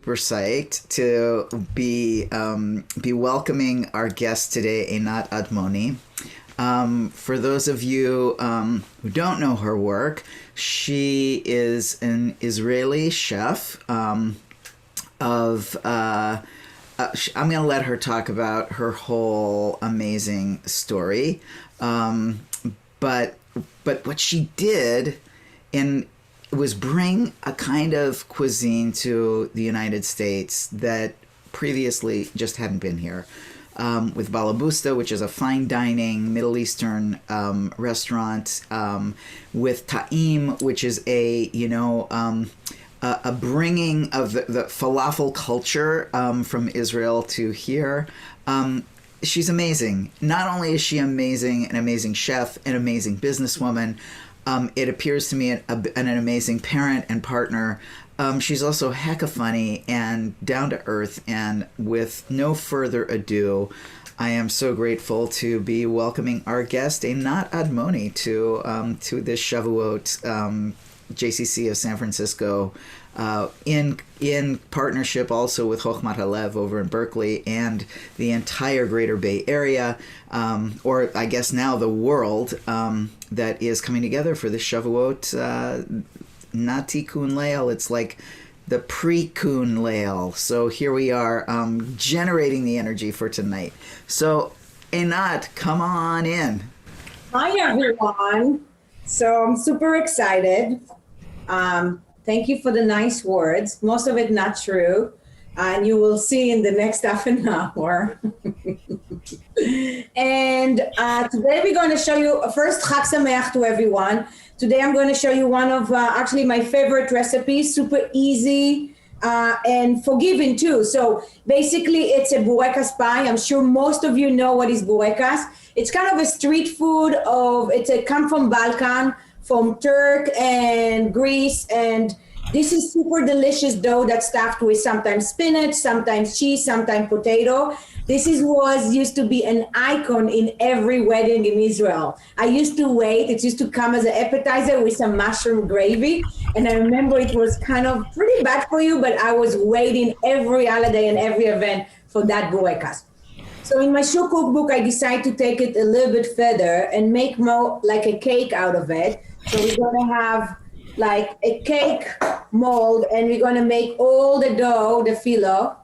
Super psyched to be welcoming our guest today, Einat Admony. For those of you who don't know her work, she is an Israeli chef I'm going to let her talk about her whole amazing story. But what she did was bring a kind of cuisine to the United States that previously just hadn't been here. With Balabusta, which is a fine dining Middle Eastern restaurant, with Ta'im, which is a bringing of the falafel culture from Israel to here. She's amazing. Not only is she amazing, an amazing chef, an amazing businesswoman, it appears to me an amazing parent and partner. She's also hecka funny and down to earth. And with no further ado, I am so grateful to be welcoming our guest, Einat Admony, to this Shavuot JCC of San Francisco, in partnership also with Chokhmat Halev over in Berkeley and the entire Greater Bay Area, or I guess now the world, that is coming together for this Shavuot not Tikkun Leil. It's like the pre-Kun Leil. So here we are, generating the energy for tonight. So Einat, come on in. Hi everyone. So I'm super excited. Thank you for the nice words. Most of it not true. And you will see in the next half an hour. And today we're going to show you, first Chag Sameach to everyone. Today I'm going to show you one of actually my favorite recipes, super easy and forgiving too. So basically it's a Boureka pie. I'm sure most of you know what is Boureka. It's kind of a street food come from Balkan, from Turk and Greece, and this is super delicious dough that's stuffed with sometimes spinach, sometimes cheese, sometimes potato. This used to be an icon in every wedding in Israel. I used to wait. It used to come as an appetizer with some mushroom gravy. And I remember it was kind of pretty bad for you, but I was waiting every holiday and every event for that Boureka. So in my shoe cookbook, I decided to take it a little bit further and make more like a cake out of it. So we're going to have like a cake mold, and we're going to make all the dough, the filo,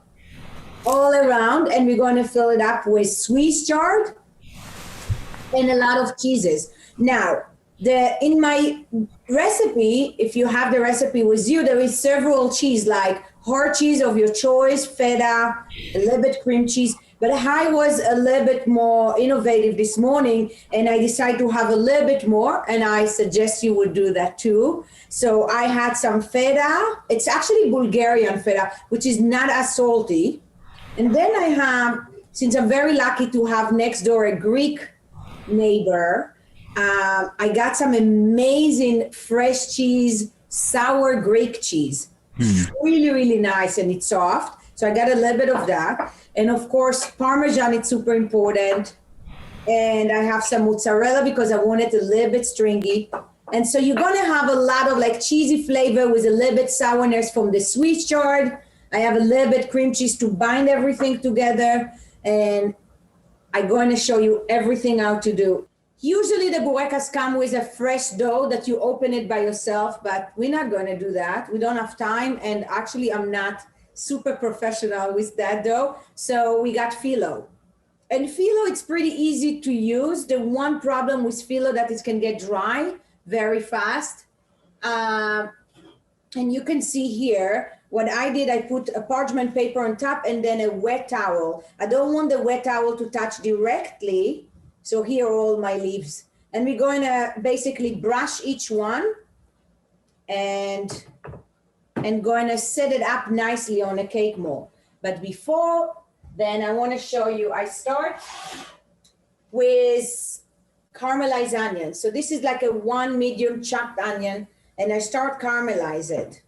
all around, and we're going to fill it up with Swiss chard and a lot of cheeses. Now, in my recipe, if you have the recipe with you, there is several cheese, like hard cheese of your choice, feta, a little bit cream cheese. But I was a little bit more innovative this morning, and I decided to have a little bit more, and I suggest you would do that too. So I had some feta. It's actually Bulgarian feta, which is not as salty. And then I have, since I'm very lucky to have next door a Greek neighbor, I got some amazing fresh cheese, sour Greek cheese. Really, really nice, and it's soft. So I got a little bit of that. And of course, Parmesan is super important. And I have some mozzarella because I want it a little bit stringy. And so you're gonna have a lot of like cheesy flavor with a little bit sourness from the Swiss chard. I have a little bit cream cheese to bind everything together. And I'm going to show you everything how to do. Usually the Bourekas come with a fresh dough that you open it by yourself, but we're not going to do that. We don't have time. And actually I'm not super professional with that dough. So we got phyllo. And phyllo, it's pretty easy to use. The one problem with phyllo that it can get dry very fast. And you can see here, what I did, I put a parchment paper on top and then a wet towel. I don't want the wet towel to touch directly. So here are all my leaves. And we're going to basically brush each one and going to set it up nicely on a cake mold. But before then, I want to show you, I start with caramelized onions. So this is like a 1 medium chopped onion, and I start caramelize it.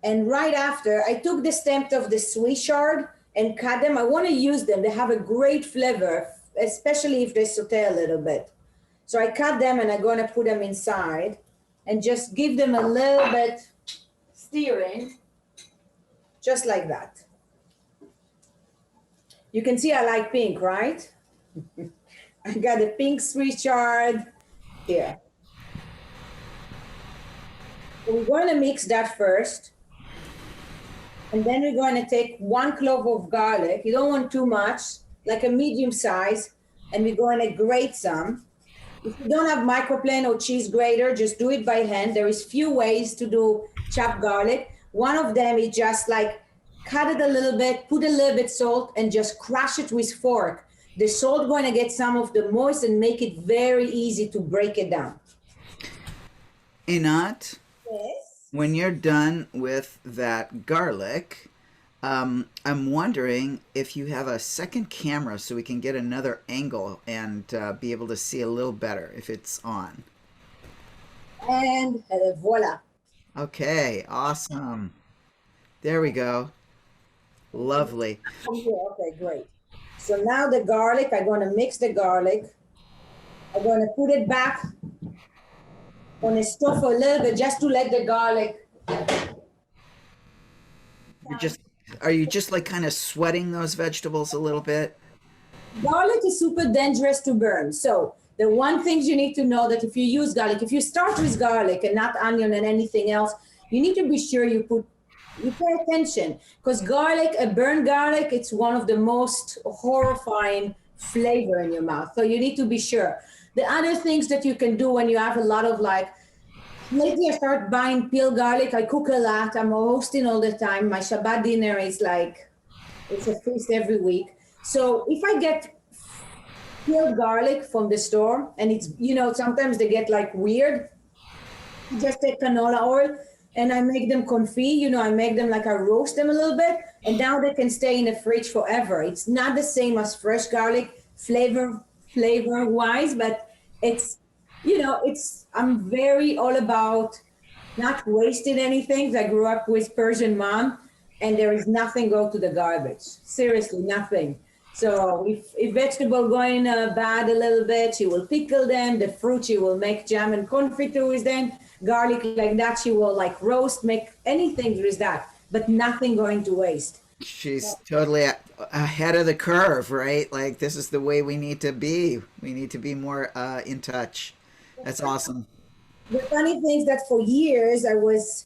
And right after, I took the stem of the Swiss chard and cut them. I want to use them. They have a great flavor, especially if they saute a little bit. So I cut them and I'm going to put them inside and just give them a little bit stirring just like that. You can see I like pink, right? I got a pink Swiss chard here. So we're going to mix that first. And then we're going to take 1 clove of garlic. You don't want too much, like a medium size. And we're going to grate some. If you don't have microplane or cheese grater, just do it by hand. There is few ways to do chopped garlic. One of them is just like cut it a little bit, put a little bit salt, and just crush it with fork. The salt going to get some of the moist and make it very easy to break it down. Einat, Yes. when you're done with that garlic, I'm wondering if you have a second camera so we can get another angle and be able to see a little better if it's on. And voila. Okay, awesome. There we go. Lovely. Okay, great. So now the garlic, I'm going to mix the garlic. I'm going to put it back on the stove for a little bit just to let the garlic. Are you just like kind of sweating those vegetables a little bit? Garlic is super dangerous to burn. So the one thing you need to know that if you use garlic, if you start with garlic and not onion and anything else, you need to be sure you pay attention, because garlic, a burnt garlic, it's one of the most horrifying flavor in your mouth. So you need to be sure. The other things that you can do when you have a lot of lately I start buying peeled garlic. I cook a lot. I'm hosting all the time. My Shabbat dinner is it's a feast every week. So if I get peeled garlic from the store, and it's, sometimes they get weird, just take canola oil and I make them confit, I make them I roast them a little bit, and now they can stay in the fridge forever. It's not the same as fresh garlic flavor wise, but it's, I'm very all about not wasting anything. I grew up with Persian mom, and there is nothing go to the garbage. Seriously, nothing. So if vegetable going bad a little bit, she will pickle them. The fruit, she will make jam and confiture with them. Garlic like that, she will roast, make anything with that, but nothing going to waste. She's totally ahead of the curve, right? This is the way we need to be. We need to be more in touch. That's awesome. The funny thing is that for years I was,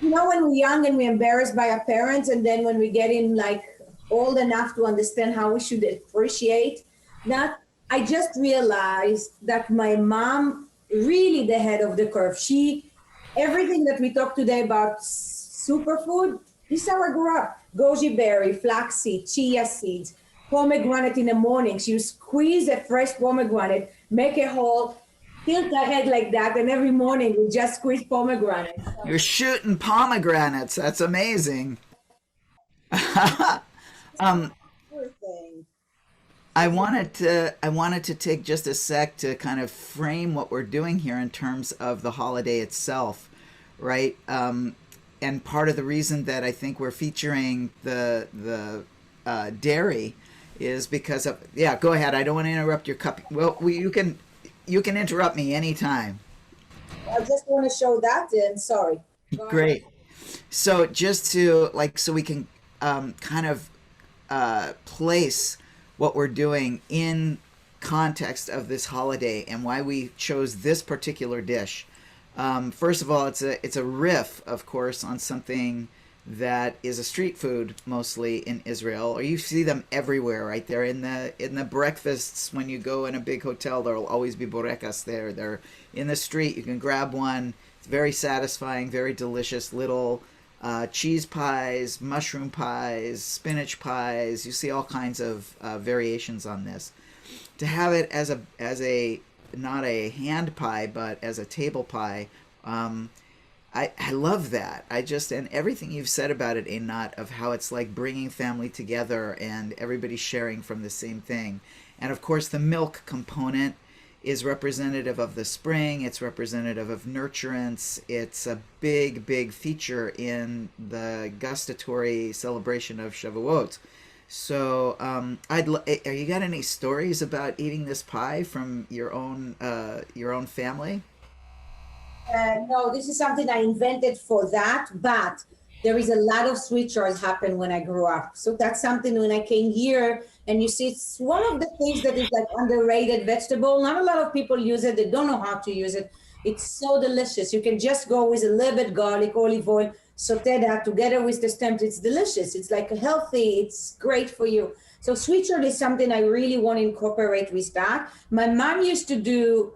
when we're young and we're embarrassed by our parents, and then when we get in old enough to understand how we should appreciate that, I just realized that my mom really the head of the curve. Everything that we talk today about superfood, this is how I grew up. Goji berry, flaxseed, chia seeds, pomegranate in the morning. She would squeeze a fresh pomegranate, make a hole, tilt her head like that, and every morning we just squeeze pomegranate. You're shooting pomegranates. That's amazing. I wanted to take just a sec to kind of frame what we're doing here in terms of the holiday itself, right? And part of the reason that I think we're featuring the dairy is because of, yeah, go ahead. I don't want to interrupt your cup. Well, you can interrupt me anytime. I just want to show that, and sorry. Great. So just to so we can kind of place what we're doing in context of this holiday and why we chose this particular dish. First of all, it's a riff, of course, on something that is a street food mostly in Israel, or you see them everywhere, right? They're in the breakfasts when you go in a big hotel. There will always be Bourekas there. They're in the street. You can grab one. It's very satisfying, very delicious. Little cheese pies, mushroom pies, spinach pies. You see all kinds of variations on this. To have it as a not a hand pie, but as a table pie, I love that. And everything you've said about it, Einat, of how it's like bringing family together and everybody sharing from the same thing. And of course, the milk component is representative of the spring. It's representative of nurturance. It's a big, big feature in the gustatory celebration of Shavuot. So, are you got any stories about eating this pie from your own family? No, this is something I invented for that. But there is a lot of switchers happen when I grew up. So that's something when I came here, and you see it's one of the things that is like underrated vegetable. Not a lot of people use it. They don't know how to use it. It's so delicious. You can just go with a little bit garlic, olive oil, saute that together with the stems. It's delicious. It's like healthy. It's great for you. So switcher is something I really want to incorporate with that. My mom used to do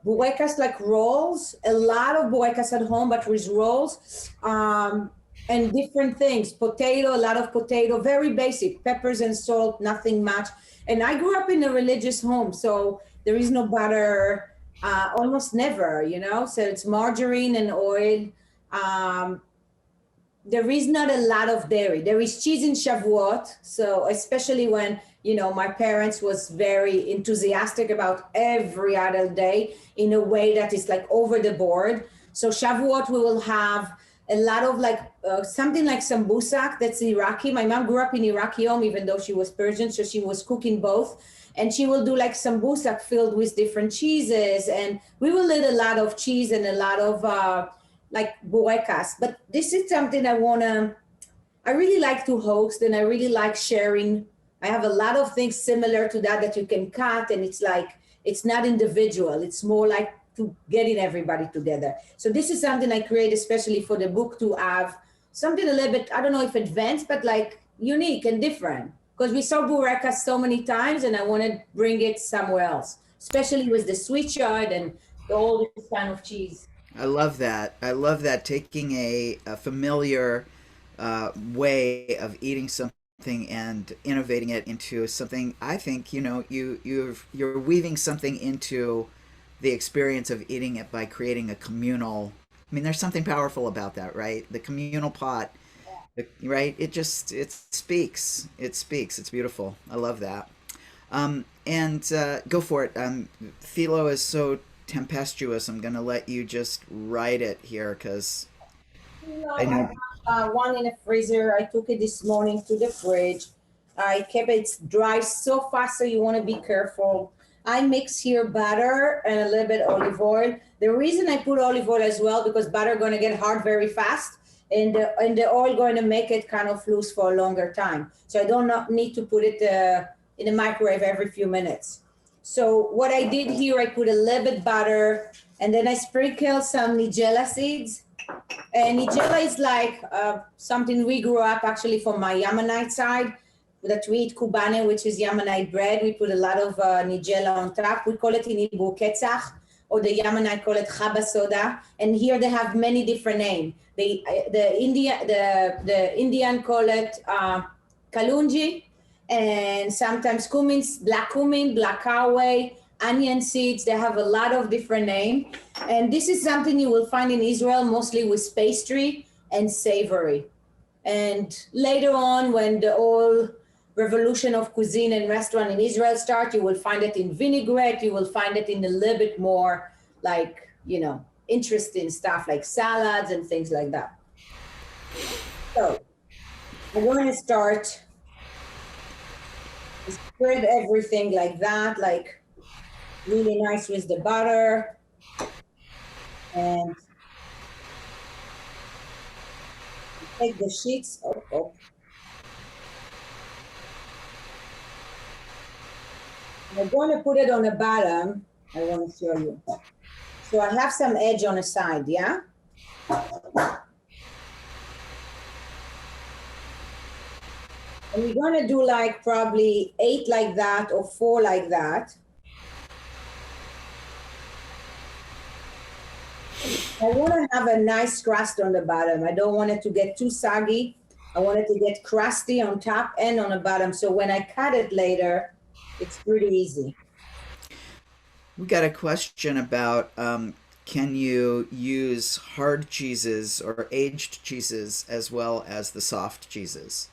Boureka's like rolls, a lot of Boureka's at home, but with rolls and different things. Potato, a lot of potato, very basic, peppers and salt, nothing much. And I grew up in a religious home, so there is no butter, almost never, you know, so it's margarine and oil. There is not a lot of dairy. There is cheese in Shavuot, so especially when, you know, my parents was very enthusiastic about every other day in a way that is like over the board. So Shavuot, we will have a lot of like something like sambusak, that's Iraqi. My mom grew up in Iraqi home, even though she was Persian, so she was cooking both. And she will do like sambusak filled with different cheeses. And we will eat a lot of cheese and a lot of like Boureka's. But this is something I really like to host, and I really like sharing. I have a lot of things similar to that you can cut, and it's like, it's not individual. It's more like to getting everybody together. So this is something I create especially for the book, to have something a little bit, I don't know if advanced, but like unique and different. Because we saw Boureka so many times, and I want to bring it somewhere else, especially with the sweet chard and all this kind of cheese. I love that. I love that, taking a familiar way of eating something and innovating it into something. I think, you know, you're weaving something into the experience of eating it by creating a communal. I mean, there's something powerful about that, right? The communal pot, right? It speaks. It speaks. It's beautiful. I love that. And go for it. Philo is so tempestuous. I'm gonna let you just write it here, because I have one in the freezer. I took it this morning to the fridge. I kept it dry so fast, so you want to be careful. I mix here butter and a little bit olive oil. The reason I put olive oil as well, because butter going to get hard very fast, and the oil going to make it kind of loose for a longer time. So I don't need to put it in the microwave every few minutes. So what I did here, I put a little bit butter, and then I sprinkle some Nigella seeds. And Nigella is like something we grew up actually from my Yemenite side, that we eat kubane, which is Yemenite bread. We put a lot of Nigella on top. We call it in Hebrew ketzach, or the Yemenite call it chaba soda. And here they have many different names. The Indian call it kalunji, and sometimes cumin, black caraway, onion seeds. They have a lot of different names. And this is something you will find in Israel, mostly with pastry and savory. And later on, when the whole revolution of cuisine and restaurant in Israel start, you will find it in vinaigrette. You will find it in a little bit more like, you know, interesting stuff like salads and things like that. So we're going to start. Spread everything like that, like really nice with the butter. And take the sheets. Oh. I'm going to put it on the bottom. I want to show you. So I have some edge on the side, yeah? And we're going to do like probably 8 like that or 4 like that. I want to have a nice crust on the bottom. I don't want it to get too soggy. I want it to get crusty on top and on the bottom. So when I cut it later, it's pretty easy. We got a question about can you use hard cheeses or aged cheeses as well as the soft cheeses?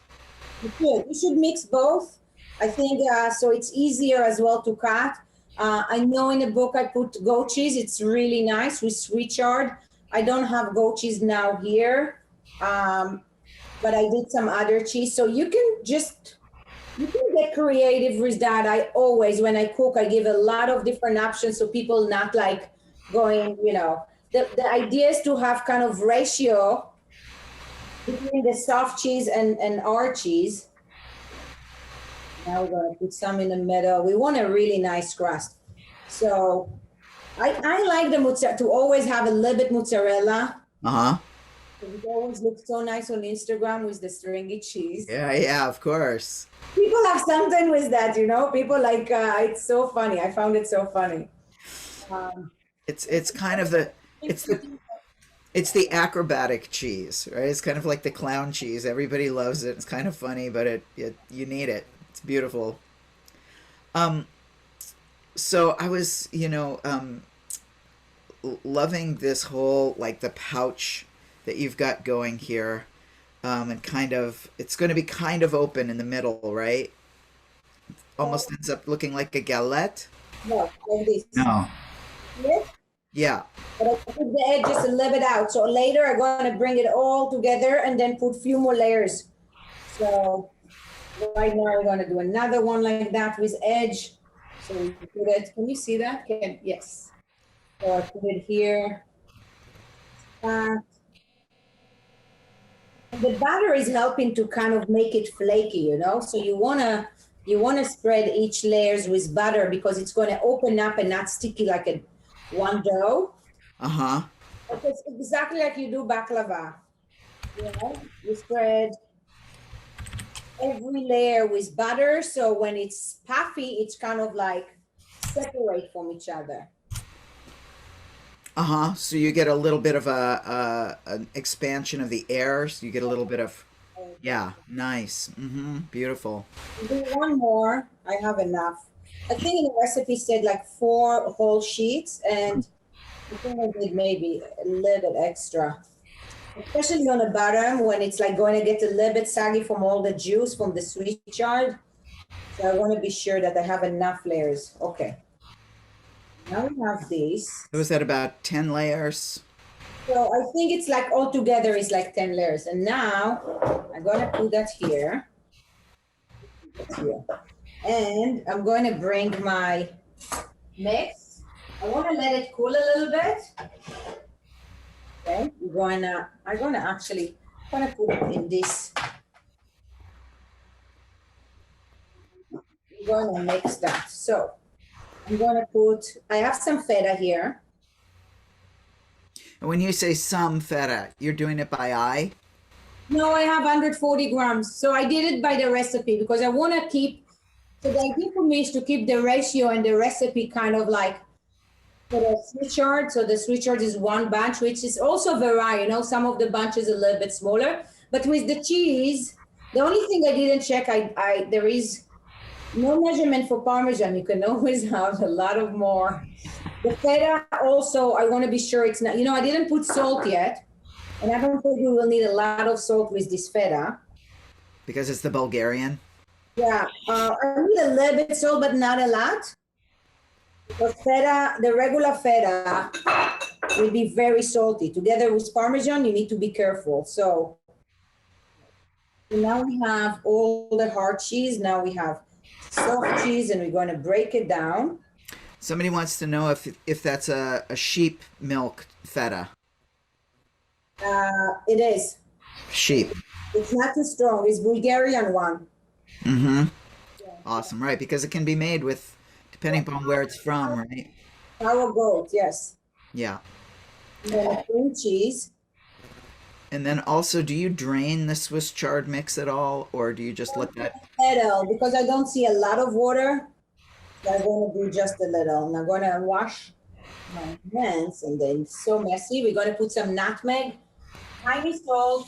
You should mix both. I think so it's easier as well to cut. I know in the book I put goat cheese. It's really nice with sweet chard. I don't have goat cheese now here, but I did some other cheese. So you can get creative with that. I always, when I cook, I give a lot of different options so people not like going, you know, the idea is to have kind of ratio between the soft cheese and our cheese. Now we're going to put some in the middle. We want a really nice crust. So I like the mozzarella to always have a little bit mozzarella. Uh-huh. It always looks so nice on Instagram with the stringy cheese. Yeah, of course. People have something with that, you know. People like it's so funny. I found it so funny. It's kind of it's the acrobatic cheese, right? It's kind of like the clown cheese. Everybody loves it. It's kind of funny, but it you need it. It's beautiful. So I was, loving this whole like the pouch that you've got going here, and kind of it's going to be kind of open in the middle, right? Almost ends up looking like a galette. No, like this. No. Yes? Yeah. But I put the edges a little bit out. So later I'm going to bring it all together and then put a few more layers. So right now we're going to do another one like that with edge. So we put it, can you see that? Yes. So I put it here. The batter is helping to kind of make it flaky, you know? So you wanna spread each layers with butter because it's gonna open up and not sticky like a one dough. Uh-huh. It's exactly like you do baklava. You know, you spread every layer with butter, so when it's puffy, it's kind of like separate from each other. Uh-huh. So you get a little bit of an expansion of the air. So you get a little bit of, yeah, nice. Mm-hmm. Beautiful. Do one more. I have enough. I think in the recipe said like 4 whole sheets, and I think I did maybe a little bit extra, especially on the bottom when it's like going to get a little bit saggy from all the juice from the sweet chard. So I want to be sure that I have enough layers. Okay. Now we have this. It was at about 10 layers. So I think it's like all together is like 10 layers. And now I'm going to put that here. And I'm going to bring my mix. I want to let it cool a little bit. Okay, I'm going to actually put it in this. I'm going to mix that. So I'm going to I have some feta here. And when you say some feta, you're doing it by eye? No, I have 140 grams. So I did it by the recipe because I want to keep, so the idea for me is to keep the ratio and the recipe kind of like for the sweet chard. So the sweet chard is 1 bunch, which is also vary, you know, some of the bunches a little bit smaller. But with the cheese, the only thing I didn't check, there is no measurement for Parmesan. You can always have a lot of more. The feta also, I want to be sure it's not, I didn't put salt yet. And I don't think we will need a lot of salt with this feta. Because it's the Bulgarian? Yeah, I need a little bit salt, but not a lot. The feta, the regular feta will be very salty. Together with Parmesan, you need to be careful. So now we have all the hard cheese. Now we have soft cheese, and we're going to break it down. Somebody wants to know if that's a sheep milk feta. It is. Sheep. It's not too strong. It's Bulgarian one. Mm-hmm. Yeah. Awesome, right? Because it can be made with, depending upon where it's from, right? Sour goat, yes. Yeah. And then cream cheese. And then also, do you drain the Swiss chard mix at all, or do you just let that? Little, because I don't see a lot of water. So I'm going to do just a little. And I'm going to wash my hands, and then it's so messy. We're going to put some nutmeg, tiny salt.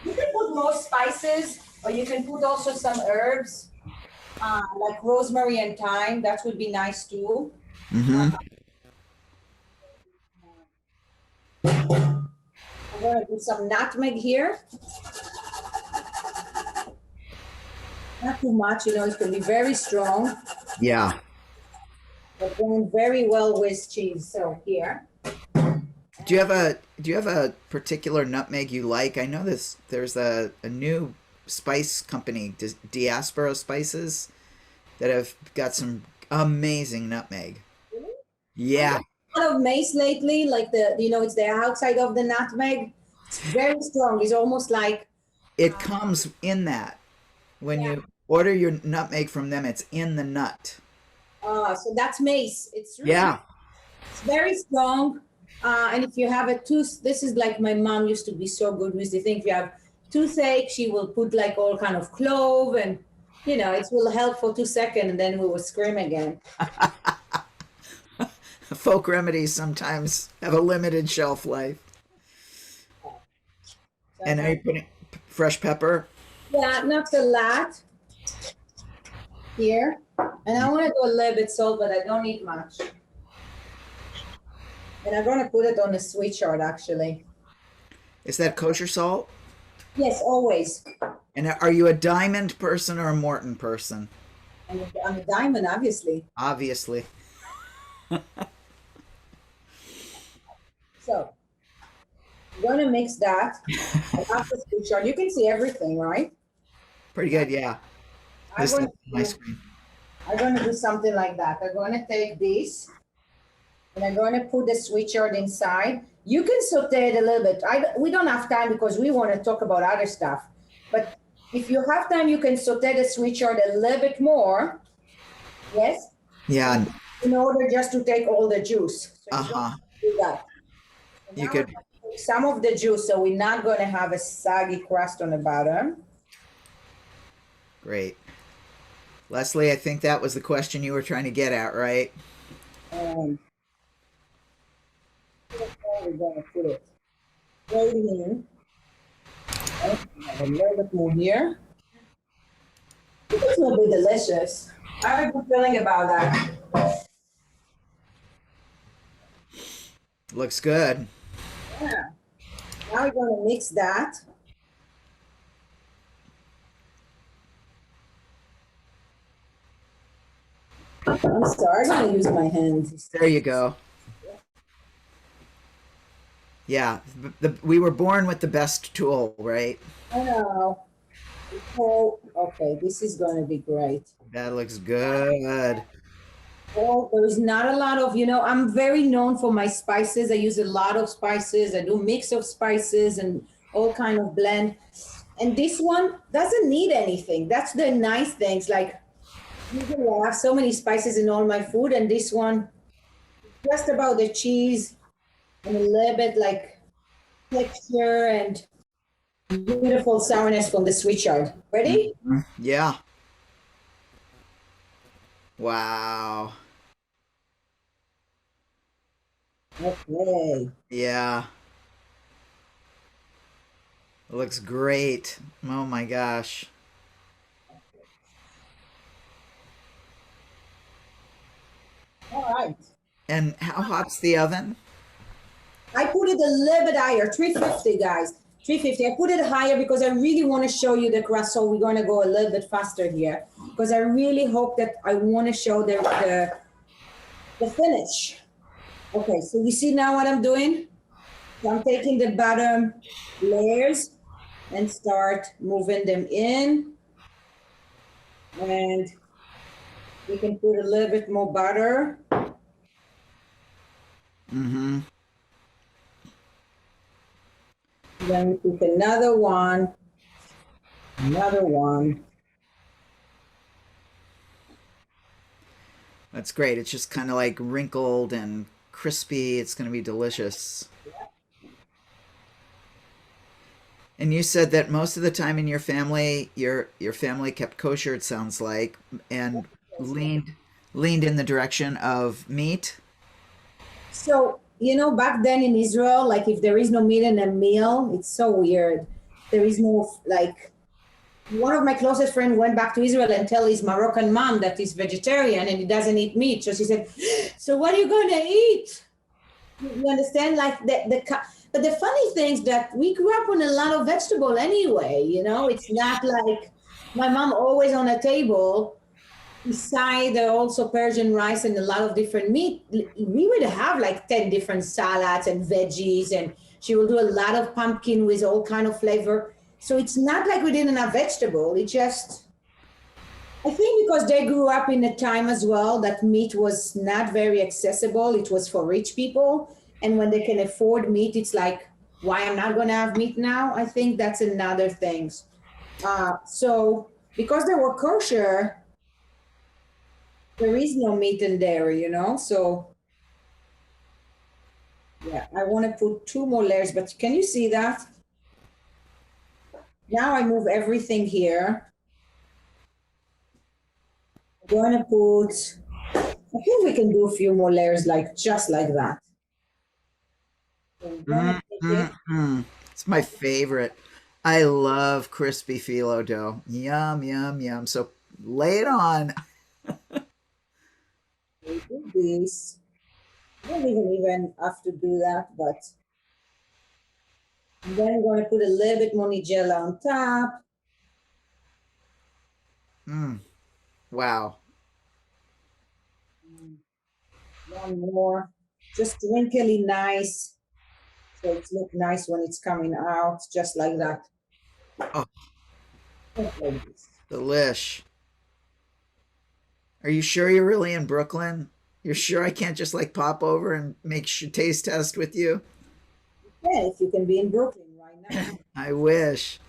You can put more spices, or you can put also some herbs, like rosemary and thyme. That would be nice too. Mm-hmm. I'm going to put some nutmeg here. Not too much, it's going to be very strong. Yeah. But going very well with cheese. So here. Do you have a particular nutmeg you like? I know there's a new spice company, Diaspora Spices, that have got some amazing nutmeg. Yeah. A lot of mace lately, like it's the outside of the nutmeg. It's very strong. It's almost like, It comes in that. When yeah. you order your nutmeg from them, it's in the nut. So that's mace. It's really, Yeah. it's very strong. And if you have a tooth, this is like my mom used to be so good with the thing. If you have toothache, she will put like all kind of clove and, it will help for 2 seconds and then we will scream again. Folk remedies sometimes have a limited shelf life. So, And are you putting fresh pepper? yeah, not a lot here. And I want to do a little bit salt, but I don't need much. And I'm going to put it on the sweet chart, actually. Is that kosher salt? Yes, always. And are you a Diamond person or a Morton person? I'm a diamond, obviously. Obviously. So, I'm going to mix that. I have the sweet chart. You can see everything, right? Pretty good, yeah. I'm This is going my to, screen. I'm going to do something like that. I'm going to take this and I'm going to put the sweet chard inside. You can saute it a little bit. We don't have time because we want to talk about other stuff. But if you have time, you can saute the sweet chard a little bit more. Yes? Yeah. In order just to take all the juice. So you don't have to do that. So You now could. we're gonna take some of the juice, so we're not going to have a soggy crust on the bottom. Great. Leslie, I think that was the question you were trying to get at, right? We're going to put it right in. A little bit more here. This will be delicious. I have a good feeling about that. Looks good. Yeah. Now we're going to mix that. I'm sorry, I'm going to use my hands. There you go. Yeah, we were born with the best tool, right? I know. Oh, okay, this is going to be great. That looks good. Well, there is not a lot of, I'm very known for my spices. I use a lot of spices. I do mix of spices and all kind of blend. And this one doesn't need anything. That's the nice things. Like, usually I have so many spices in all my food, and this one, just about the cheese and a little bit like texture and beautiful sourness from the sweet chard. Ready? Yeah. Wow. Okay. Yeah. It looks great. Oh my gosh. All right. And how hot's the oven? I put it a little bit higher, 350, guys. 350. I put it higher because I really want to show you the crust, so we're going to go a little bit faster here because I really hope that I want to show the finish. Okay, so you see now what I'm doing? So I'm taking the bottom layers and start moving them in. And we can put a little bit more butter. Mm-hmm. Then we put another one. That's great. It's just kind of like wrinkled and crispy. It's going to be delicious. And you said that most of the time in your family, your family kept kosher, it sounds like, and leaned in the direction of meat. So, back then in Israel, like if there is no meat in a meal, it's so weird. There is no, like, one of my closest friends went back to Israel and tell his Moroccan mom that he's vegetarian and he doesn't eat meat. So she said, so what are you going to eat? You understand? Like, but the funny thing is that we grew up on a lot of vegetable anyway, It's not like my mom always on a table. Beside also Persian rice and a lot of different meat, we would have like 10 different salads and veggies, and she will do a lot of pumpkin with all kind of flavor. So it's not like we didn't have vegetable. It just, I think because they grew up in a time as well that meat was not very accessible. It was for rich people. And when they can afford meat, it's like why I'm not going to have meat now, I think that's another thing. So because they were kosher, there is no meat and dairy, so yeah, I want to put 2 more layers, but can you see that? Now I move everything here. I'm going to put, I think we can do a few more layers just like that. It's my favorite. I love crispy phyllo dough. Yum, yum, yum. So lay it on. We do this. I don't even have to do that, but and then I'm going to put a little bit more Nigella on top. Wow. One more, just wrinkly nice, so it looks nice when it's coming out, just like that. Oh, Just like this. delish. Are you sure you're really in Brooklyn? You're sure I can't just like pop over and make taste test with you? Yeah, if you can be in Brooklyn right now. I wish.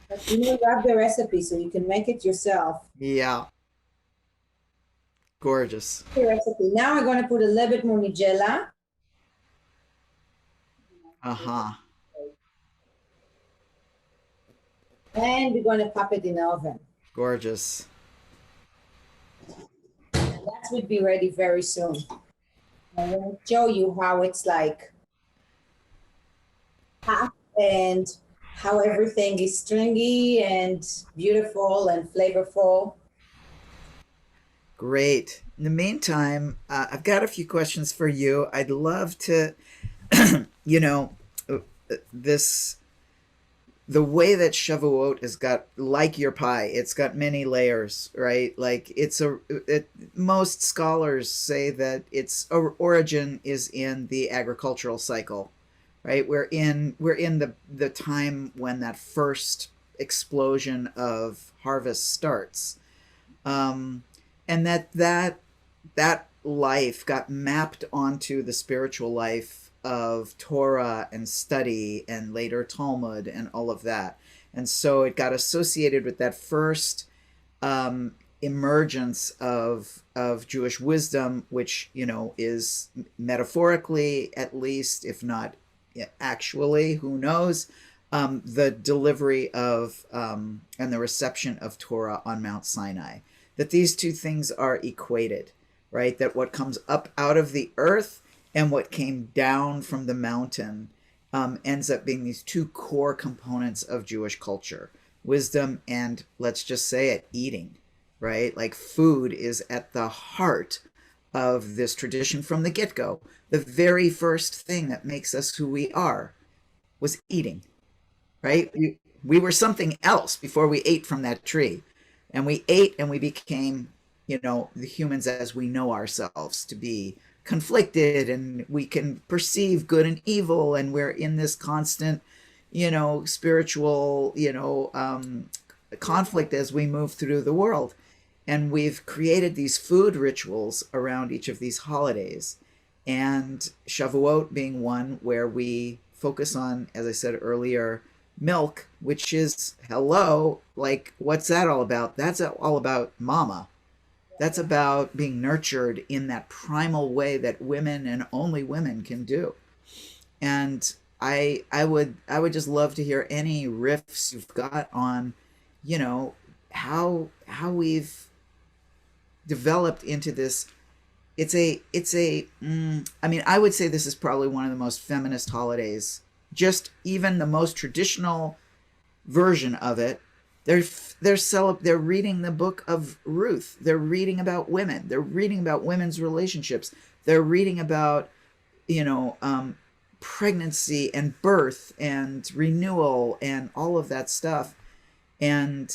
But you have the recipe, so you can make it yourself. Yeah. Gorgeous. The recipe. Now I'm going to put a little bit more Nigella. Uh-huh. And we're going to pop it in the oven. Gorgeous. And that would be ready very soon. I'm going to show you how it's like hot and how everything is stringy and beautiful and flavorful. Great. In the meantime, I've got a few questions for you. I'd love to, this, the way that Shavuot has got, like your pie, it's got many layers, right? Like most scholars say that its origin is in the agricultural cycle, right? We're in the time when that first explosion of harvest starts. And that life got mapped onto the spiritual life of Torah and study and later Talmud and all of that. And so it got associated with that first emergence of Jewish wisdom, which, is metaphorically, at least, if not actually, who knows, the delivery of and the reception of Torah on Mount Sinai. That these two things are equated, right? That what comes up out of the earth and what came down from the mountain ends up being these two core components of Jewish culture: wisdom and, let's just say it, eating, right? Like food is at the heart of this tradition from the get-go. The very first thing that makes us who we are was eating, right? We were something else before we ate from that tree. And we ate and we became, the humans as we know ourselves to be, conflicted, and we can perceive good and evil, and we're in this constant, spiritual, conflict as we move through the world. And we've created these food rituals around each of these holidays. And Shavuot being one where we focus on, as I said earlier, milk, which is, hello, like, what's that all about? That's all about mama. That's about being nurtured in that primal way that women and only women can do. And I would just love to hear any riffs you've got on, how we've developed into this. I would say this is probably one of the most feminist holidays. Just even the most traditional version of it, they're reading the book of Ruth. They're reading about women. They're reading about women's relationships. They're reading about, pregnancy and birth and renewal and all of that stuff. And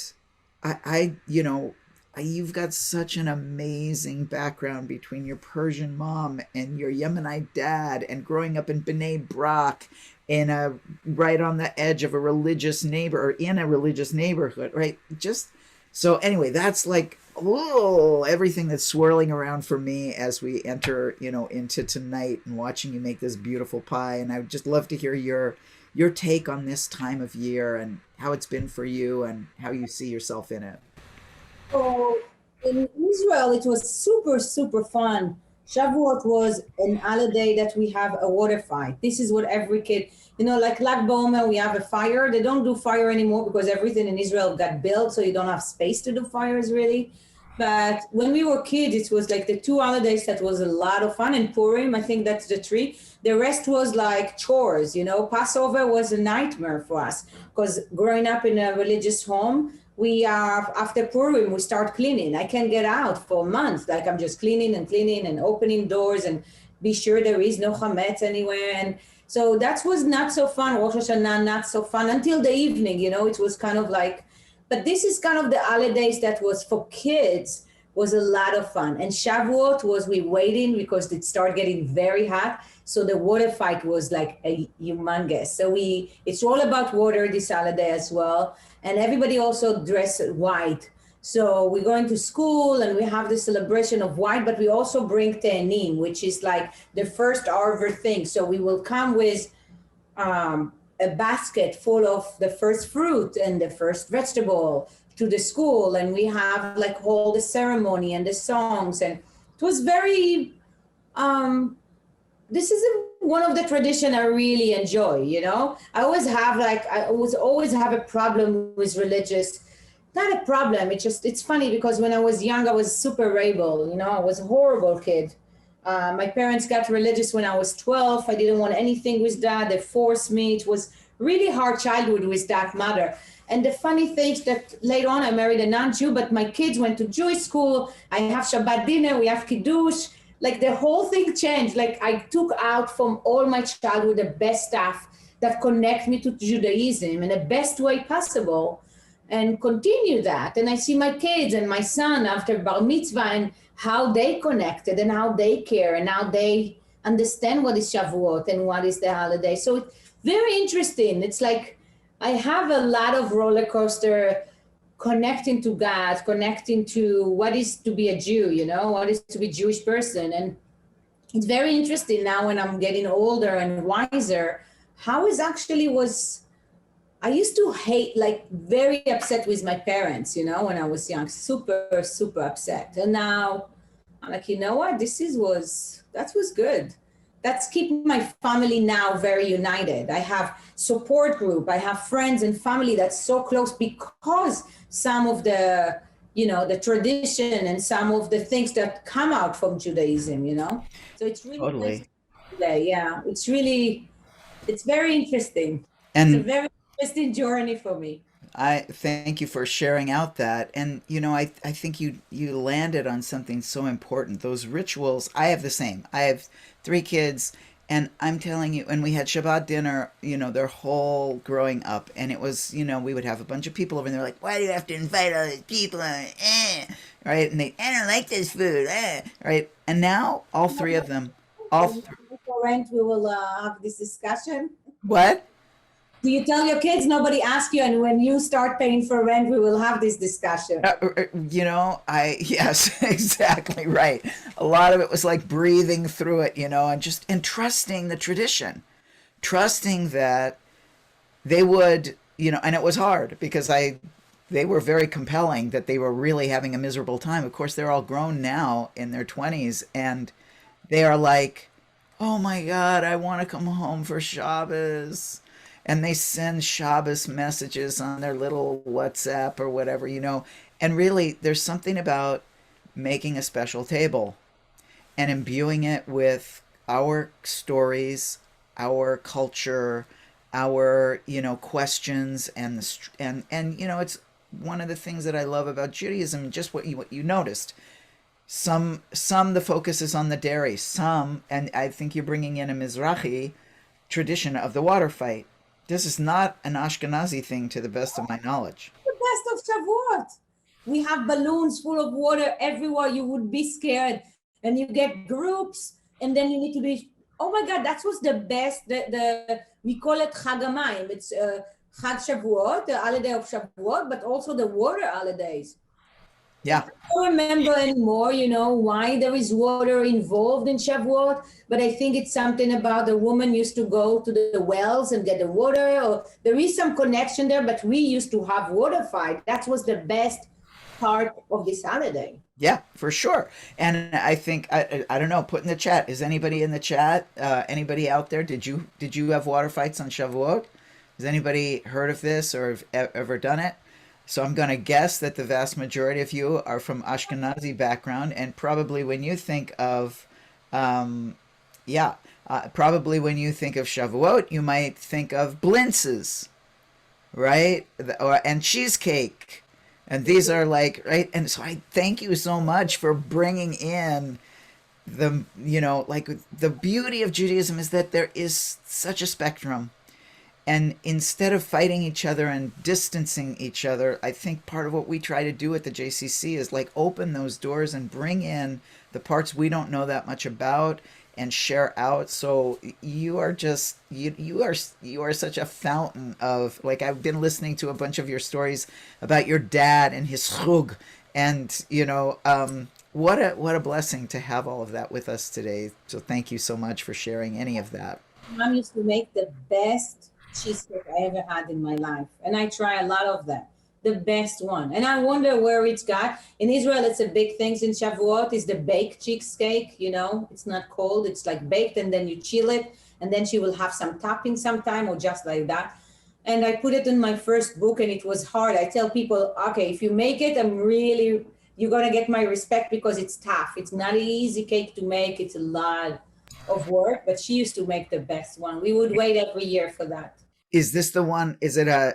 you've got such an amazing background between your Persian mom and your Yemenite dad, and growing up in Bnei Brak, right on the edge of a religious neighbor, or in a religious neighborhood, right? Just so anyway, that's like Ooh, everything that's swirling around for me as we enter, into tonight and watching you make this beautiful pie. And I would just love to hear your take on this time of year and how it's been for you and how you see yourself in it. So in Israel, it was super, super fun. Shavuot was an holiday that we have a water fight. This is what every kid, like Lag BaOmer, we have a fire. They don't do fire anymore because everything in Israel got built, so you don't have space to do fires really. But when we were kids, it was like the two holidays that was a lot of fun. And Purim, I think that's the three. The rest was like chores, Passover was a nightmare for us because growing up in a religious home, we are, after Purim, we start cleaning. I can't get out for months. Like I'm just cleaning and opening doors and be sure there is no chametz anywhere. And so that was not so fun. Rosh Hashanah, not so fun until the evening, it was kind of like, but this is kind of the holidays that was for kids was a lot of fun. And Shavuot was we waiting because it started getting very hot. So the water fight was like a humongous. So it's all about water this holiday as well. And everybody also dress white. So we're going to school and we have the celebration of white, but we also bring te'anim, which is like the first arbor thing. So we will come with a basket full of the first fruit and the first vegetable to the school. And we have like all the ceremony and the songs. And it was very, this is one of the tradition I really enjoy, I always have a problem with religious, not a problem. It's funny because when I was young, I was super rebel, I was a horrible kid. My parents got religious when I was 12. I didn't want anything with that. They forced me. It was really hard childhood with that mother. And the funny thing is that later on I married a non-Jew, but my kids went to Jewish school. I have Shabbat dinner. We have Kiddush. Like the whole thing changed. Like I took out from all my childhood the best stuff that connect me to Judaism in the best way possible and continue that. And I see my kids and my son after bar mitzvah and how they connected and how they care and how they understand what is Shavuot and what is the holiday. So it's very interesting. It's like I have a lot of roller coaster connecting to God, connecting to what is to be a Jew, what is to be a Jewish person. And it's very interesting now when I'm getting older and wiser, how is actually was, I used to hate, like very upset with my parents, when I was young, super, super upset. And now I'm like, what, that was good. That's keeping my family now very united. I have support group. I have friends and family that's so close because some of the, the tradition and some of the things that come out from Judaism, So it's really Totally. nice today. Yeah, it's very interesting. It's a And very interesting journey for me. I thank you for sharing out that. And I think you landed on something so important. Those rituals, I have the same. I have three kids and I'm telling you, and we had Shabbat dinner, their whole growing up, and it was, we would have a bunch of people over and they're like, why do you have to invite all these people? Right? And I don't like this food. Right? And now all three of them, For rent, we will have this discussion. what? Do you tell your kids nobody asked you, and when you start paying for rent, we will have this discussion? Yes, exactly right. A lot of it was like breathing through it, and trusting the tradition, trusting that they would, and it was hard because they were very compelling that they were really having a miserable time. Of course, they're all grown now in their 20s, and they are like, oh my God, I want to come home for Shabbos. And they send Shabbos messages on their little WhatsApp or whatever, And really, there's something about making a special table and imbuing it with our stories, our culture, our, questions, and it's one of the things that I love about Judaism, just what you noticed. Some the focus is on the dairy, and I think you're bringing in a Mizrahi tradition of the water fight. This is not an Ashkenazi thing, to the best of my knowledge. The best of Shavuot. We have balloons full of water everywhere. You would be scared, and you get groups, and then you need to be. Oh my God, that was the best. We call it Chag HaMayim. It's Chag Shavuot, the holiday of Shavuot, but also the water holidays. Yeah. I don't remember anymore, why there is water involved in Shavuot, but I think it's something about the woman used to go to the wells and get the water, or there is some connection there, but we used to have water fight. That was the best part of this holiday. Yeah, for sure. And I think I don't know. Put in the chat. Is anybody in the chat? Anybody out there? Did you have water fights on Shavuot? Has anybody heard of this or have ever done it? So I'm going to guess that the vast majority of you are from Ashkenazi background, and probably when you think of, yeah, probably when you think of Shavuot, you might think of blintzes, right? And cheesecake. And these are like, right? And so I thank you so much for bringing in like the beauty of Judaism is that there is such a spectrum. And instead of fighting each other and distancing each other, I think part of what we try to do at the JCC is like open those doors and bring in the parts we don't know that much about and share out. So you are just you are such a fountain of, like, I've been listening to a bunch of your stories about your dad and his chug, and what a blessing to have all of that with us today. So thank you so much for sharing any of that. Mom used to make the best cheesecake I ever had in my life, and I try a lot of them. The best one, and I wonder where it's got. In Israel, it's a big thing in Shavuot. Is the baked cheesecake? It's not cold; it's like baked, and then you chill it, and then she will have some topping sometime, or just like that. And I put it in my first book, and it was hard. I tell people, okay, if you make it, you're gonna get my respect because it's tough. It's not an easy cake to make. It's a lot of work, but she used to make the best one. We would wait every year for that. Is this the one? Is it a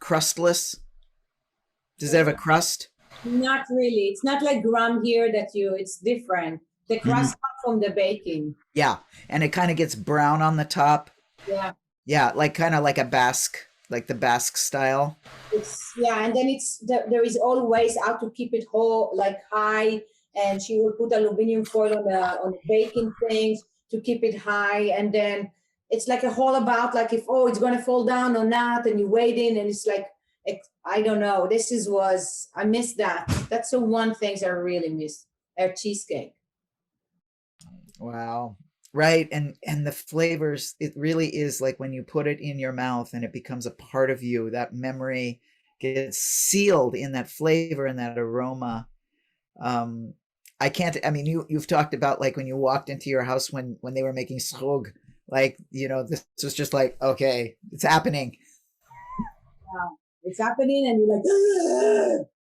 crustless? Does it have a crust? Not really. It's not like gram here it's different. The crust comes from the baking. Yeah, and it kind of gets brown on the top. Yeah. Yeah, like kind of like like the Basque style. And then there is always how to keep it whole, like high, and she will put aluminum foil on the baking things to keep it high, and then it's like a whole about like if it's going to fall down or not, and you wait in, and it's like I don't know. I miss that. That's the one thing I really miss. Our cheesecake. Wow. Right. And the flavors, it really is like when you put it in your mouth and it becomes a part of you, that memory gets sealed in that flavor and that aroma. You've talked about like when you walked into your house when they were making srog, like, this was just like, okay, it's happening. Wow. It's happening and you're like,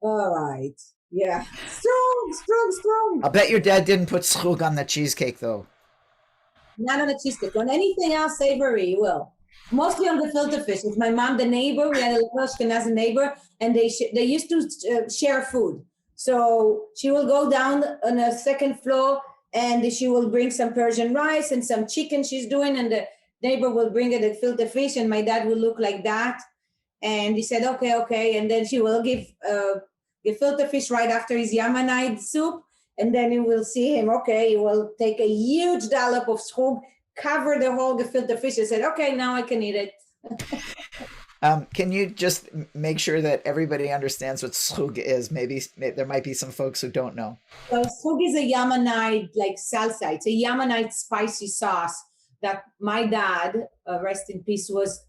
all right. Yeah. Strong. I'll bet your dad didn't put srug on the cheesecake though. Not on the cheesecake. On anything else savory, you will. Mostly on the filter fish. With my mom, the neighbor, we had a little Ashkenazi neighbor, and they used to share food. So she will go down on a second floor, and she will bring some Persian rice and some chicken she's doing, and the neighbor will bring her the filter fish, and my dad will look like that. And he said, okay. And then she will give filter fish right after his Yemenite soup. And then you will see him, he will take a huge dollop of schug, cover the whole gefilte fish, and said, okay, now I can eat it. Can you just make sure that everybody understands what schug is? Maybe there might be some folks who don't know. So schug is a Yemenite like salsa. It's a Yemenite spicy sauce that my dad, rest in peace, was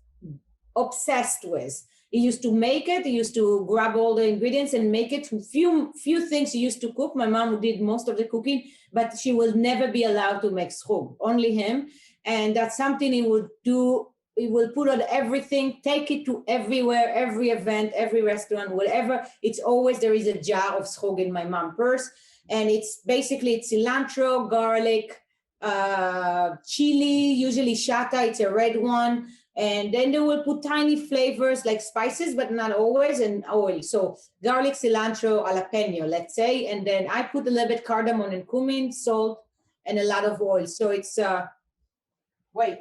obsessed with. He used to make it. He used to grab all the ingredients and make it. Few things he used to cook. My mom did most of the cooking, but she will never be allowed to make schug. Only him. And that's something he would do. He will put on everything, take it to everywhere, every event, every restaurant, whatever. It's always there is a jar of schug in my mom's purse. And it's basically cilantro, garlic, chili, usually shata. It's a red one. And then they will put tiny flavors like spices, but not always, and oil. So garlic, cilantro, jalapeno, let's say. And then I put a little bit cardamom and cumin, salt, and a lot of oil. So it's, wait.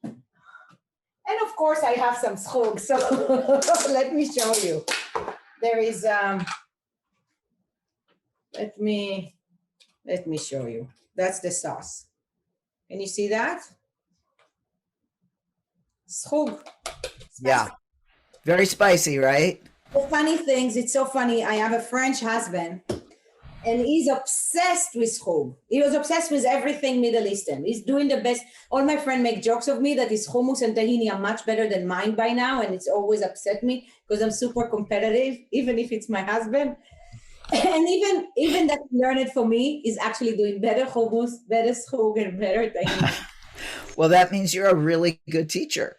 And of course I have some schug. So let me show you. There is, let me show you. That's the sauce. Can you see that? Schug. Yeah. Very spicy, right? The funny things, it's so funny. I have a French husband and he's obsessed with chum. He was obsessed with everything Middle Eastern. He's doing the best. All my friends make jokes of me that his hummus and tahini are much better than mine by now. And it's always upset me because I'm super competitive, even if it's my husband. And even that learned for me is actually doing better hummus, better schug, and better tahini. Well, that means you're a really good teacher.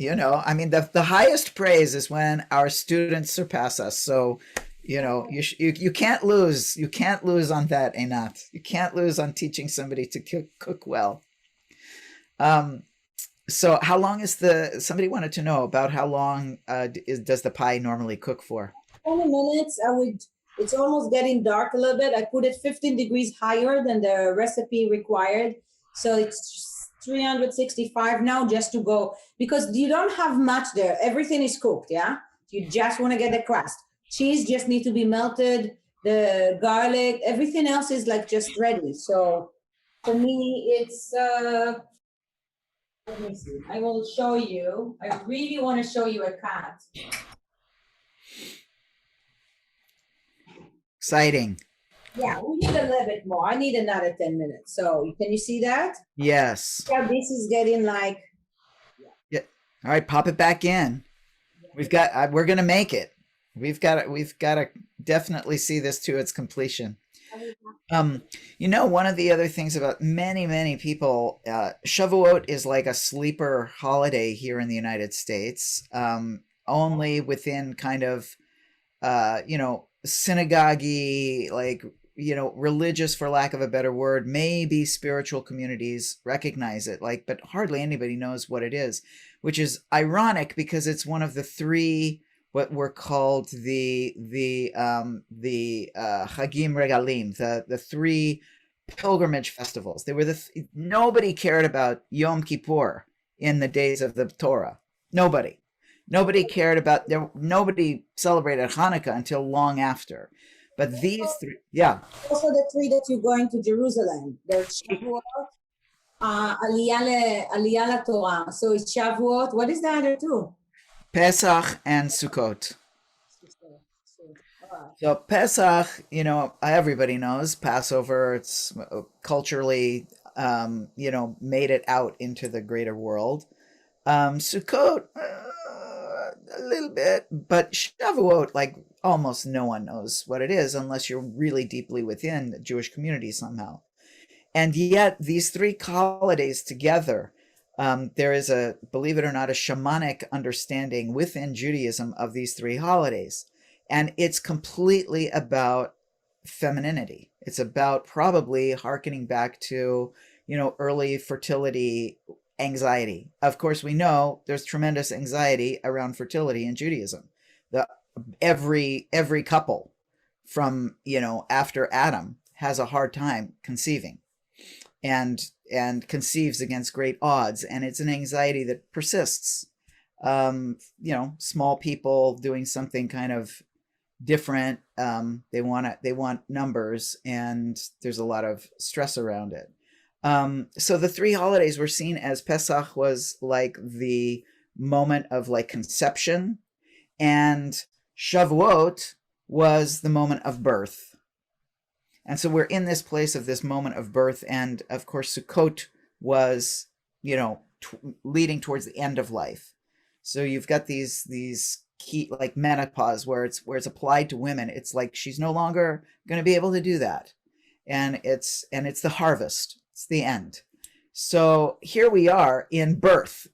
You know, I mean, the highest praise is when our students surpass us. So, you know, you can't lose. You can't lose on that, Einat. You can't lose on teaching somebody to cook well. So how long is somebody wanted to know about how long does the pie normally cook for? 20 minutes. It's almost getting dark a little bit. I put it 15 degrees higher than the recipe required. So it's 365 now just to go, because you don't have much there. Everything is cooked, yeah? You just want to get the crust. Cheese just need to be melted, the garlic, everything else is like just ready. So for me, it's, let me see. I will show you. I really want to show you a cut. Exciting. Yeah, we need a little bit more. I need another 10 minutes. So can you see that? Yes. Yeah, this is getting like. Yeah. All right, pop it back in. We're going to make it. We've got to definitely see this to its completion. You know, one of the other things about many people, Shavuot is like a sleeper holiday here in the United States, only within kind of, synagogue-y, like, religious, for lack of a better word, maybe spiritual communities recognize it, like, but hardly anybody knows what it is, which is ironic because it's one of the three what were called the Chagim Regalim, the three pilgrimage festivals. They were nobody cared about Yom Kippur in the days of the Torah. Nobody cared about nobody celebrated Hanukkah until long after. But these three, yeah. Also the three that you're going to Jerusalem. There's Shavuot, Aliyah Torah. So it's Shavuot. What is the other two? Pesach and Sukkot. So Pesach, everybody knows Passover. It's culturally, made it out into the greater world. Sukkot, a little bit, but Shavuot, like almost no one knows what it is unless you're really deeply within the Jewish community somehow. And yet these three holidays together, there is believe it or not, a shamanic understanding within Judaism of these three holidays. And it's completely about femininity. It's about probably hearkening back to, early fertility anxiety. Of course, we know there's tremendous anxiety around fertility in Judaism. Every couple from, after Adam has a hard time conceiving and conceives against great odds. And it's an anxiety that persists. Small people doing something kind of different. They want numbers, and there's a lot of stress around it. So the three holidays were seen as Pesach was like the moment of like conception, and Shavuot was the moment of birth. And so we're in this place of this moment of birth. And of course, Sukkot was, leading towards the end of life. So you've got these key, like menopause, where it's applied to women. It's like she's no longer going to be able to do that. And it's the harvest. It's the end. So here we are in birth,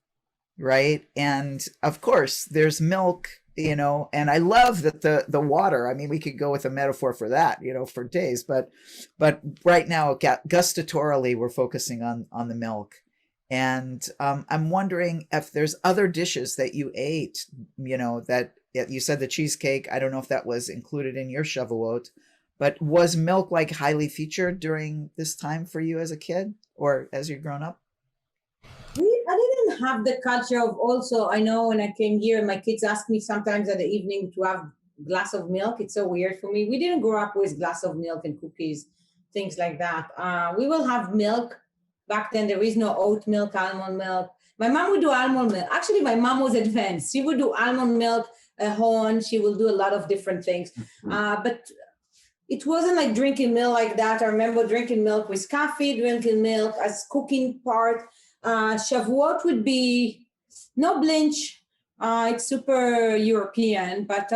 right? And of course, there's milk, and I love that the water, I mean, we could go with a metaphor for that, for days, but right now, gustatorily, we're focusing on the milk. And I'm wondering if there's other dishes that you ate, that you said the cheesecake. I don't know if that was included in your Shavuot, but was milk like highly featured during this time for you as a kid or as you've grown up? I didn't have the culture of also, I know when I came here, my kids ask me sometimes at the evening to have a glass of milk. It's so weird for me. We didn't grow up with glass of milk and cookies, things like that. We will have milk. Back then, there is no oat milk, almond milk. My mom would do almond milk. Actually, my mom was advanced. She would do almond milk a hon. She will do a lot of different things. But it wasn't like drinking milk like that. I remember drinking milk with coffee, drinking milk as cooking part. Shavuot would be no blinch. It's super European, but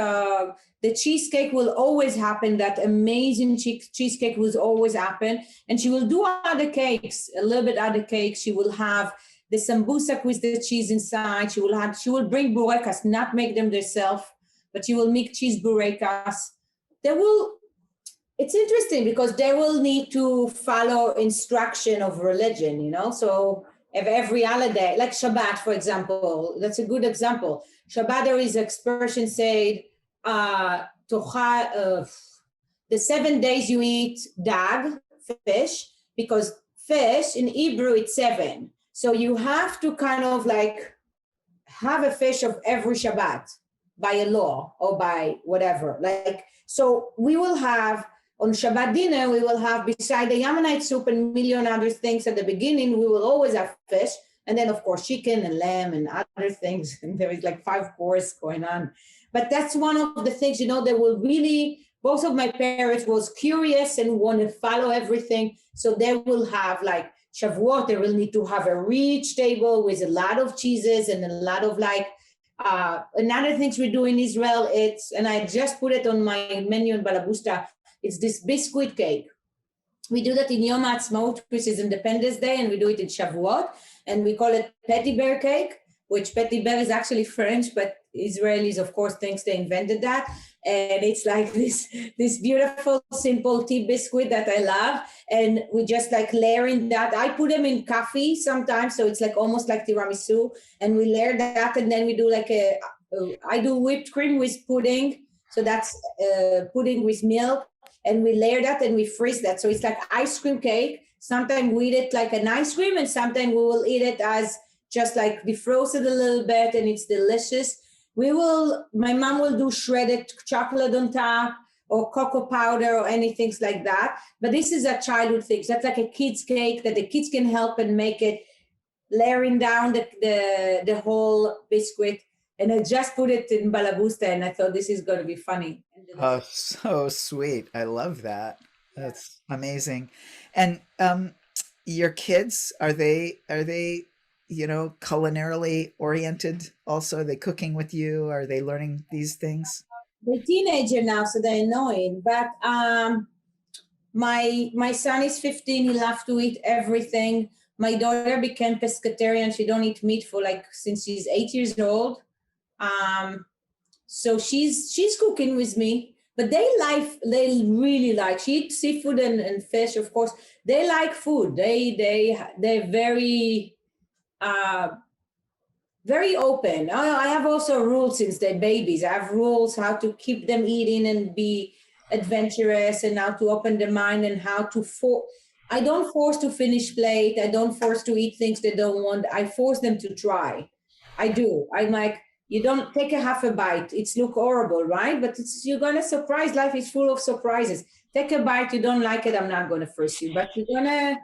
the cheesecake will always happen. That amazing cheesecake will always happen. And she will do other cakes, a little bit other cakes. She will have the sambusak with the cheese inside. She will bring Bourekas, not make them herself, but she will make cheese Bourekas. It's interesting because they will need to follow instruction of religion, so of every holiday, like Shabbat, for example, that's a good example. Shabbat, there is expression said, the 7 days you eat dag, fish, because fish in Hebrew, it's 7. So you have to kind of like have a fish of every Shabbat by a law or by whatever. So we will have, on Shabbat dinner, we will have, beside the Yemenite soup and a million other things at the beginning, we will always have fish. And then, of course, chicken and lamb and other things. And there is like 5 courses going on. But that's one of the things, that will really, both of my parents was curious and want to follow everything. So they will have like Shavuot, they will need to have a rich table with a lot of cheeses and a lot of another things we do in Israel, and I just put it on my menu in Balabusta, it's this biscuit cake. We do that in Yom Ha'atzmaut, which is Independence Day, and we do it in Shavuot, and we call it petit beurre cake, which petit beurre is actually French, but Israelis, of course, thinks they invented that. And it's like this beautiful, simple tea biscuit that I love. And we just like layering that. I put them in coffee sometimes, so it's like almost like tiramisu. And we layer that, and then we do I do whipped cream with pudding. So that's pudding with milk. And we layer that and we freeze that. So it's like ice cream cake. Sometimes we eat it like an ice cream, and sometimes we will eat it as just like defrost it a little bit, and it's delicious. My mom will do shredded chocolate on top or cocoa powder or anything like that. But this is a childhood thing. That's like a kid's cake that the kids can help and make it, layering down the whole biscuit. And I just put it in Balabusta, and I thought this is going to be funny. Oh, so sweet. I love that. That's amazing. And your kids, are they culinarily oriented also? Are they cooking with you? Are they learning these things? They're teenager now, so they're annoying. But my son is 15. He loves to eat everything. My daughter became pescatarian. She don't eat meat since she's 8 years old. So she's cooking with me. But they really like. She eats seafood and fish, of course. They like food. They're very very open. I have also rules since they're babies. I have rules how to keep them eating and be adventurous, and how to open their mind, and how to I don't force to finish plate. I don't force to eat things they don't want. I force them to try. I do. I'm like, you don't take a half a bite. It's look horrible, right? But you're going to surprise. Life is full of surprises. Take a bite. You don't like it, I'm not going to force you. But you're going to,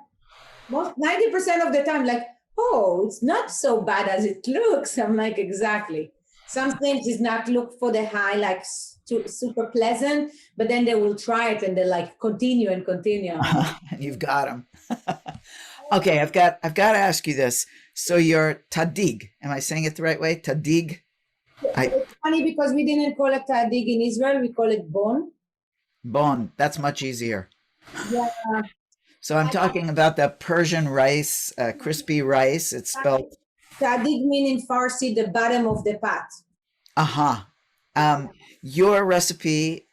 90% of the time, like, oh, it's not so bad as it looks. I'm like, exactly. Some things is not look for the high, like super pleasant, but then they will try it and they like continue and continue. And you've got them. Okay, I've got to ask you this. So you're tadig. Am I saying it the right way? Tadig. It's funny because we didn't call it tadig in Israel. We call it bon. Bon. That's much easier. Yeah. So I'm talking about the Persian rice, crispy rice. It's spelled. Tadig mean in Farsi the bottom of the pot. Your recipe.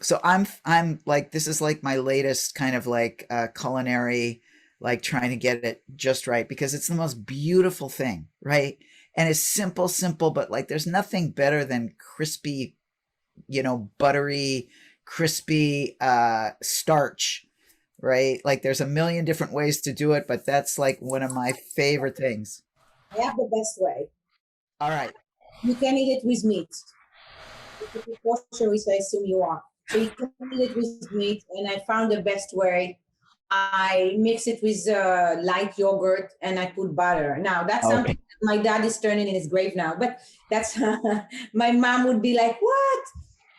So I'm like, this is like my latest kind of like culinary, like trying to get it just right, because it's the most beautiful thing, right? And it's simple, but like there's nothing better than crispy, buttery, crispy starch, right? Like there's a million different ways to do it, but that's like one of my favorite things. I have the best way. All right. You can eat it with meat. If you're kosher, I assume you are. So you can eat it with meat, and I found the best way. I mix it with light yogurt and I put butter. Now that's Okay. something my dad is turning in his grave now, but that's my mom would be like, "What?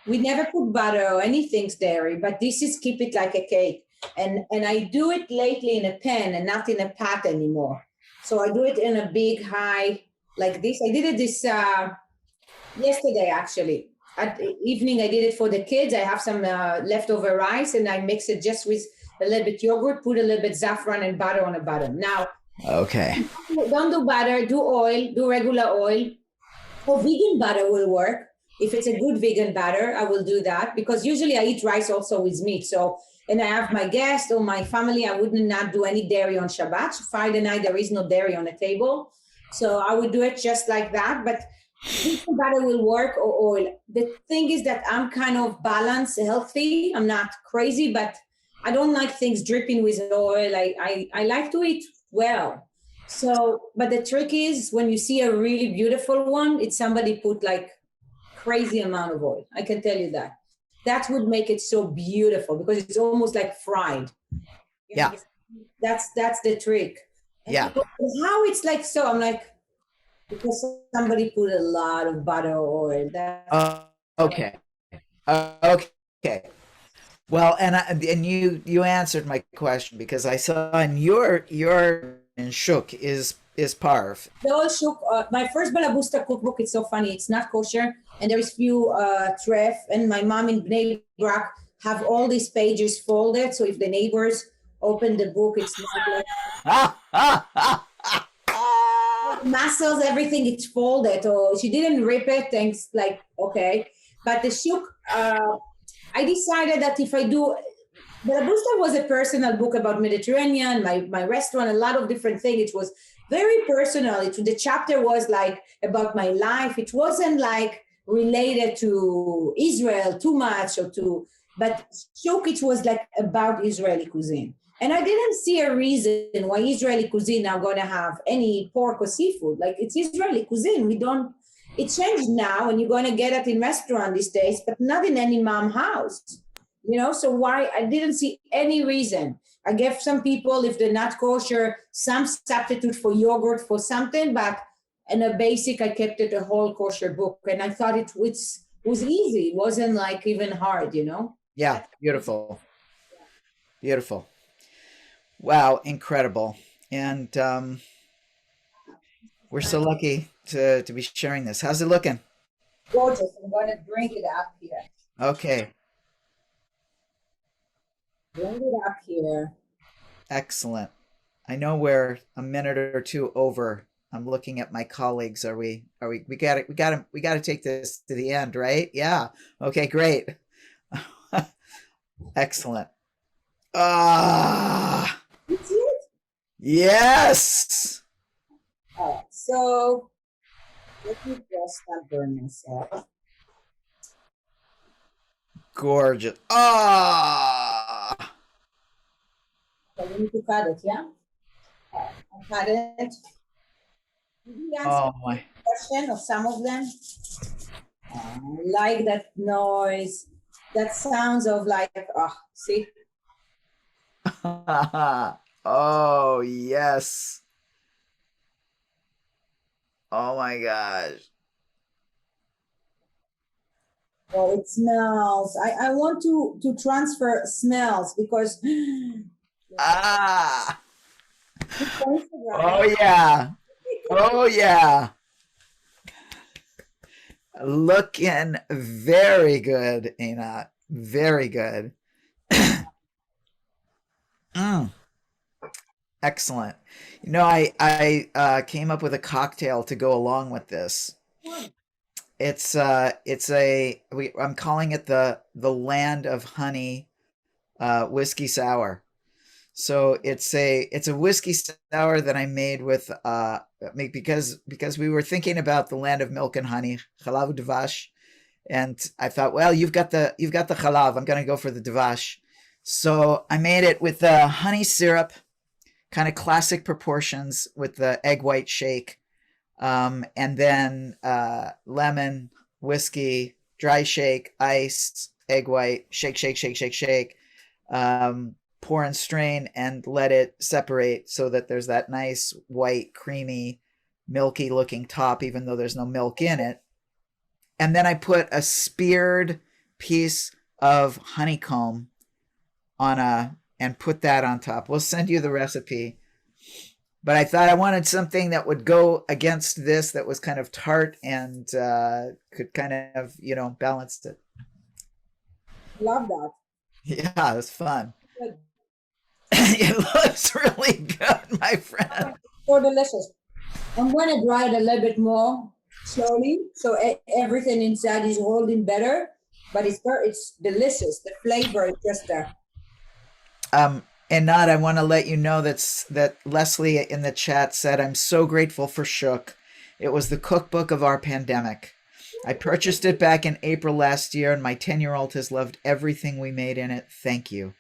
We never put butter or anything dairy, but this is keep it like a cake." And I do it lately in a pan and not in a pot anymore. So I do it in a big high like this. I did it this yesterday actually. At evening, I did it for the kids. I have some leftover rice and I mix it just with a little bit yogurt, put a little bit saffron and butter on the bottom. Now, Okay. don't do butter, do oil, do regular oil. Or vegan butter will work. If it's a good vegan butter, I will do that because usually I eat rice also with meat. So, and I have my guests or my family, I would not do any dairy on Shabbat. So Friday night, there is no dairy on the table. So I would do it just like that. But vegan butter will work or oil. The thing is that I'm kind of balanced, healthy. I'm not crazy, but I don't like things dripping with oil. I like to eat well. So, but the trick is when you see a really beautiful one, it's somebody put like crazy amount of oil. I can tell you that. That would make it so beautiful because it's almost like fried. Yeah. That's the trick. And Yeah. how it's like so, I'm like, because somebody put a lot of butter or oil. Okay. Okay. Well, and you answered my question because I saw in your in shuk is parv. The whole shuk, my first balabusta cookbook, it's so funny. It's not kosher, and there is few treff. And my mom in Bnei Brak have all these pages folded. So if the neighbors open the book, it's not like muscles, everything. It's folded. Or she didn't rip it. Thanks, like okay. But the shuk, I decided that if I do. The Balabusta was a personal book about Mediterranean, my restaurant, a lot of different things. It was very personal. The chapter was like about my life. It wasn't like related to Israel too much but Shuk, it was like about Israeli cuisine. And I didn't see a reason why Israeli cuisine are going to have any pork or seafood. Like it's Israeli cuisine. It changed now and you're going to get it in restaurant these days, but not in any mom house. So why I didn't see any reason. I gave some people, if they're not kosher, some substitute for yogurt for something, but in a basic, I kept it a whole kosher book. And I thought it was easy. It wasn't like even hard, Yeah, beautiful. Beautiful. Wow, incredible. And we're so lucky to be sharing this. How's it looking? Gorgeous. I'm going to drink it up here. Okay. Bring it up here. Excellent. I know we're a minute or two over. I'm looking at my colleagues. We got to take this to the end, right? Yeah. Okay, great. Excellent. Ah. Yes. All right. So let me just not burn myself. Gorgeous. Ah. So we need to cut it, yeah? I'll cut it. Did you Oh my. Question of some of them? I like that noise. That sounds of like, see? Oh, yes. Oh my gosh. Oh, it smells. I want to transfer smells because Ah. Oh yeah. Oh yeah. Looking very good, Einat. Very good. Excellent. I came up with a cocktail to go along with this. I'm calling it the Land of Honey whiskey sour. So it's a whiskey sour that I made with because we were thinking about the land of milk and honey, chalav dvash, and I thought, well, you've got the chalav. I'm gonna go for the dvash. So I made it with the honey syrup, kind of classic proportions with the egg white shake, and then lemon, whiskey, dry shake, ice, egg white, shake, shake, shake, shake, shake. pour and strain and let it separate so that there's that nice white, creamy, milky looking top, even though there's no milk in it. And then I put a speared piece of honeycomb and put that on top. We'll send you the recipe. But I thought I wanted something that would go against this, that was kind of tart and could kind of, balance it. Love that. Yeah, it was fun. Good. It looks really good, my friend. So delicious. I'm going to dry it a little bit more slowly, so everything inside is holding better. But it's delicious. The flavor is just there. Einat, I want to let you know that Leslie in the chat said, I'm so grateful for Shook. It was the cookbook of our pandemic. I purchased it back in April last year, and my 10-year-old has loved everything we made in it. Thank you.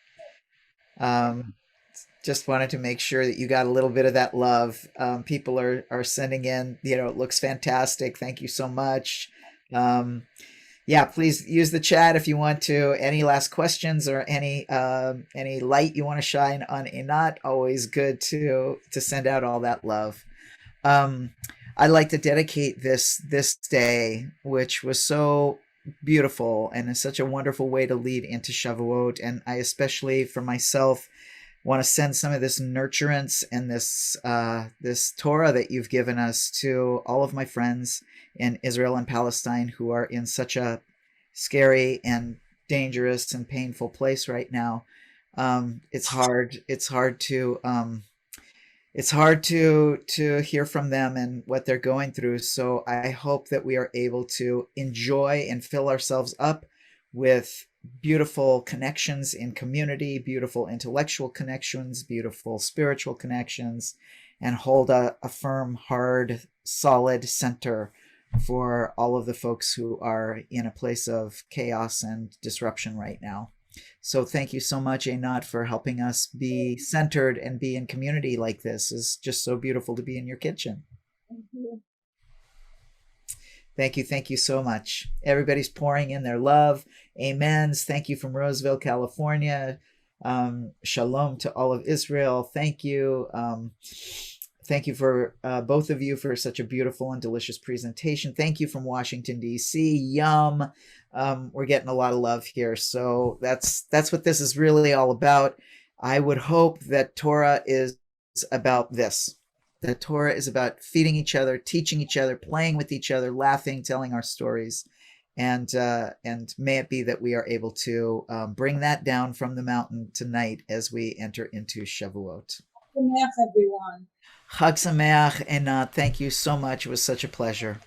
Just wanted to make sure that you got a little bit of that love. People are sending in, it looks fantastic. Thank you so much. Yeah, please use the chat if you want to. Any last questions or any light you want to shine on Einat? Always good to send out all that love. I'd like to dedicate this day, which was so beautiful and is such a wonderful way to lead into Shavuot. And I especially, for myself, want to send some of this nurturance and this Torah that you've given us to all of my friends in Israel and Palestine who are in such a scary and dangerous and painful place right now. It's hard to hear from them and what they're going through. So I hope that we are able to enjoy and fill ourselves up with beautiful connections in community, beautiful intellectual connections, beautiful spiritual connections, and hold a firm, hard, solid center for all of the folks who are in a place of chaos and disruption right now. So thank you so much, Einat, for helping us be centered and be in community like this. It's just so beautiful to be in your kitchen. Thank you. Thank you so much. Everybody's pouring in their love. Amens. Thank you from Roseville, California. Shalom to all of Israel. Thank you. Thank you for both of you for such a beautiful and delicious presentation. Thank you from Washington, D.C. Yum. We're getting a lot of love here. So that's what this is really all about. I would hope that Torah is about this. That Torah is about feeding each other, teaching each other, playing with each other, laughing, telling our stories. And may it be that we are able to bring that down from the mountain tonight as we enter into Shavuot. Good night, everyone. Chag Sameach, and thank you so much. It was such a pleasure.